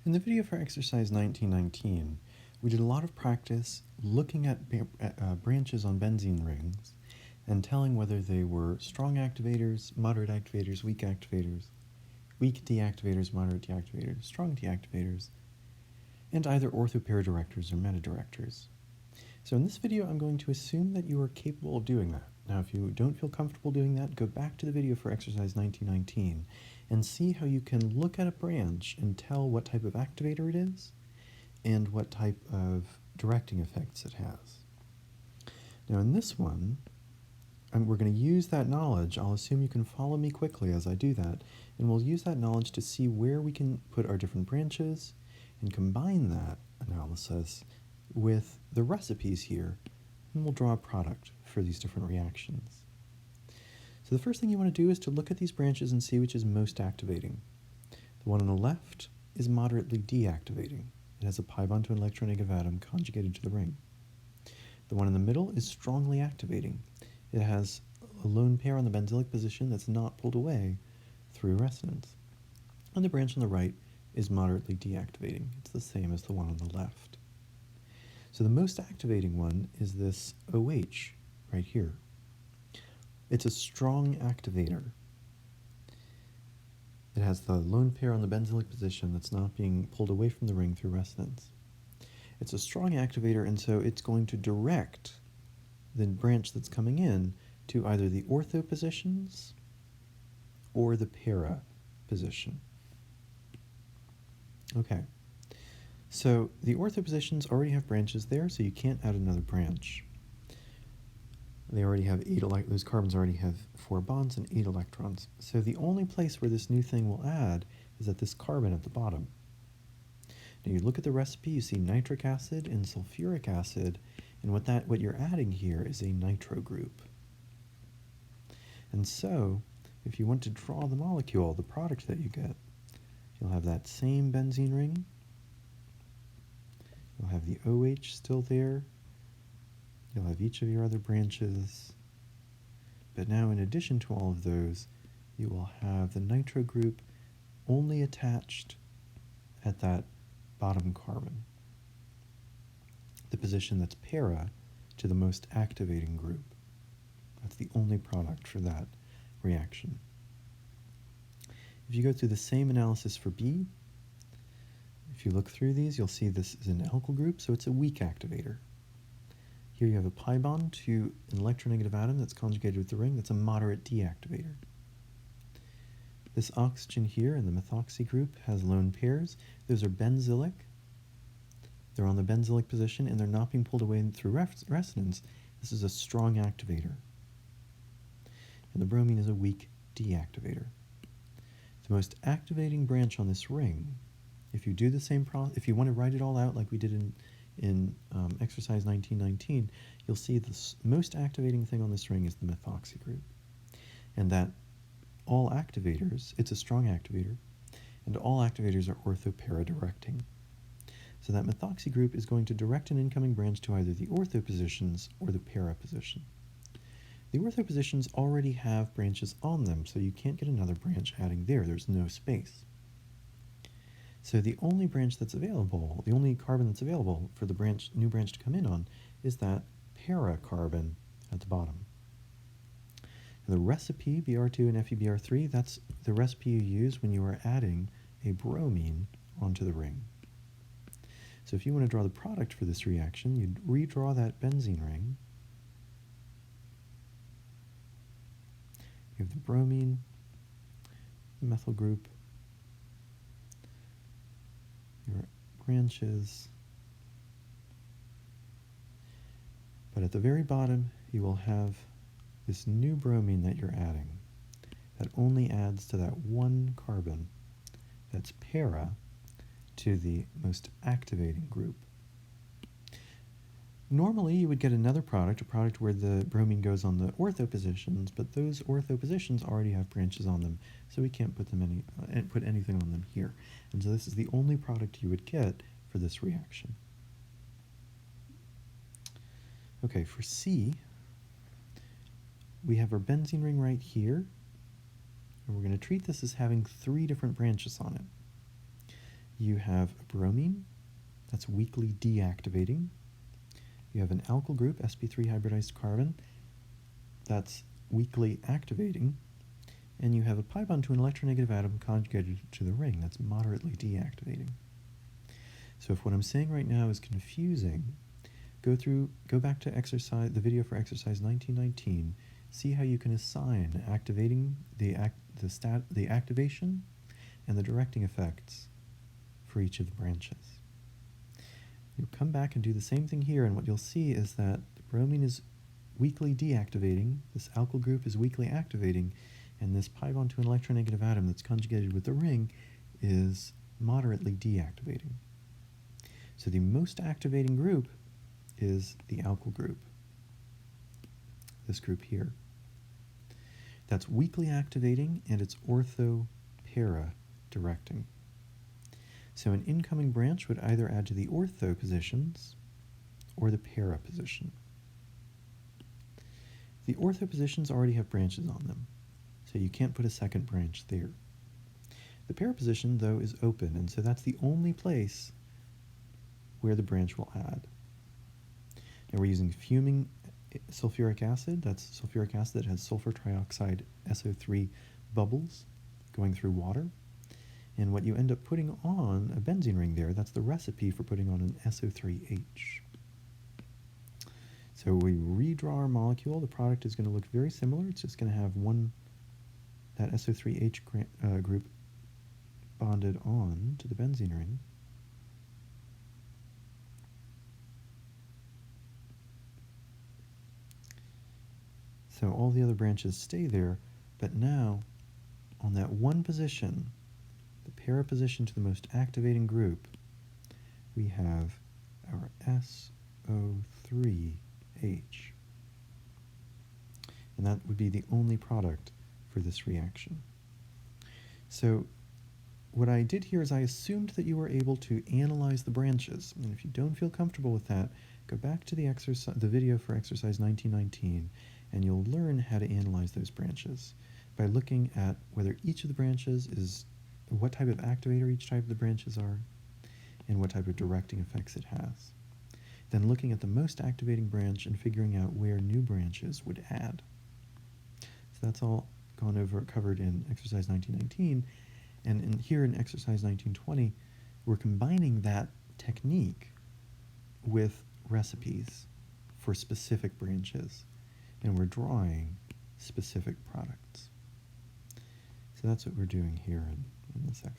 In the video for exercise 1919, we did a lot of practice looking at branches on benzene rings and telling whether they were strong activators, moderate activators, weak deactivators, moderate deactivators, strong deactivators, and either orthopara-directors or meta-directors. So in this video, I'm going to assume that you are capable of doing that. Now, if you don't feel comfortable doing that, go back to the video for exercise 1919 and see how you can look at a branch and tell what type of activator it is and what type of directing effects it has. Now in this one, we're going to use that knowledge. I'll assume you can follow me quickly as I do that, and we'll use that knowledge to see where we can put our different branches and combine that analysis with the recipes here, and we'll draw a product for these different reactions. So the first thing you want to do is to look at these branches and see which is most activating. The one on the left is moderately deactivating. It has a pi bond to an electronegative atom conjugated to the ring. The one in the middle is strongly activating. It has a lone pair on the benzylic position that's not pulled away through resonance. And the branch on the right is moderately deactivating. It's the same as the one on the left. So the most activating one is this OH right here. It's a strong activator. It has the lone pair on the benzylic position that's not being pulled away from the ring through resonance. It's a strong activator, and so it's going to direct the branch that's coming in to either the ortho positions or the para position. Okay, so the ortho positions already have branches there, so you can't add another branch. They already have those carbons already have 4 bonds and 8 electrons. So the only place where this new thing will add is at this carbon at the bottom. Now you look at the recipe, you see nitric acid and sulfuric acid, and what you're adding here is a nitro group. And so, if you want to draw the molecule, the product that you get, you'll have that same benzene ring, you'll have the OH still there, you'll have each of your other branches, but now in addition to all of those, you will have the nitro group only attached at that bottom carbon, the position that's para to the most activating group. That's the only product for that reaction. If you go through the same analysis for B, if you look through these, you'll see this is an alkyl group, so it's a weak activator. Here you have a pi bond to an electronegative atom that's conjugated with the ring. That's a moderate deactivator. This oxygen here in the methoxy group has lone pairs. Those are benzylic. They're on the benzylic position and they're not being pulled away through resonance. This is a strong activator. And the bromine is a weak deactivator. The most activating branch on this ring, if you do the same process, if you want to write it all out like we did in exercise 1919, you'll see the most activating thing on this ring is the methoxy group. And that all activators, it's a strong activator, and all activators are orthopara directing. So that methoxy group is going to direct an incoming branch to either the ortho positions or the para position. The ortho positions already have branches on them, so you can't get another branch adding there. There's no space. So the only branch that's available, the only carbon that's available for the new branch to come in on is that para carbon at the bottom. And the recipe, Br2 and FeBr3, that's the recipe you use when you are adding a bromine onto the ring. So if you want to draw the product for this reaction, you'd redraw that benzene ring. You have the bromine, the methyl group, your branches, but at the very bottom you will have this new bromine that you're adding that only adds to that one carbon that's para to the most activating group. Normally you would get another product, a product where the bromine goes on the ortho positions, but those ortho positions already have branches on them, so we can't put anything on them here. And so this is the only product you would get for this reaction. Okay, for C, we have our benzene ring right here, and we're going to treat this as having 3 different branches on it. You have a bromine, that's weakly deactivating. You have an alkyl group, sp3 hybridized carbon, that's weakly activating. And you have a pi bond to an electronegative atom conjugated to the ring, that's moderately deactivating. So if what I'm saying right now is confusing, go back to the video for exercise 1919, see how you can assign activating the activation and the directing effects for each of the branches. You'll come back and do the same thing here, and what you'll see is that the bromine is weakly deactivating, this alkyl group is weakly activating, and this pi bond to an electronegative atom that's conjugated with the ring is moderately deactivating. So the most activating group is the alkyl group, this group here. That's weakly activating, and it's ortho-para directing. So an incoming branch would either add to the ortho positions or the para position. The ortho positions already have branches on them, so you can't put a second branch there. The para position, though, is open, and so that's the only place where the branch will add. Now we're using fuming sulfuric acid. That's sulfuric acid that has sulfur trioxide SO3 bubbles going through water. And what you end up putting on a benzene ring there, that's the recipe for putting on an SO3H. So we redraw our molecule. The product is going to look very similar. It's just going to have that SO3H group bonded on to the benzene ring. So all the other branches stay there, but now on that one position, the para position to the most activating group, we have our SO3H. And that would be the only product for this reaction. So what I did here is I assumed that you were able to analyze the branches. And if you don't feel comfortable with that, go back to the video for exercise 1919, and you'll learn how to analyze those branches by looking at whether each of the branches is, what type of activator each type of the branches are, and what type of directing effects it has. Then looking at the most activating branch and figuring out where new branches would add. So that's all covered in exercise 1919, and here in exercise 1920, we're combining that technique with recipes for specific branches, and we're drawing specific products. So that's what we're doing here in this exercise.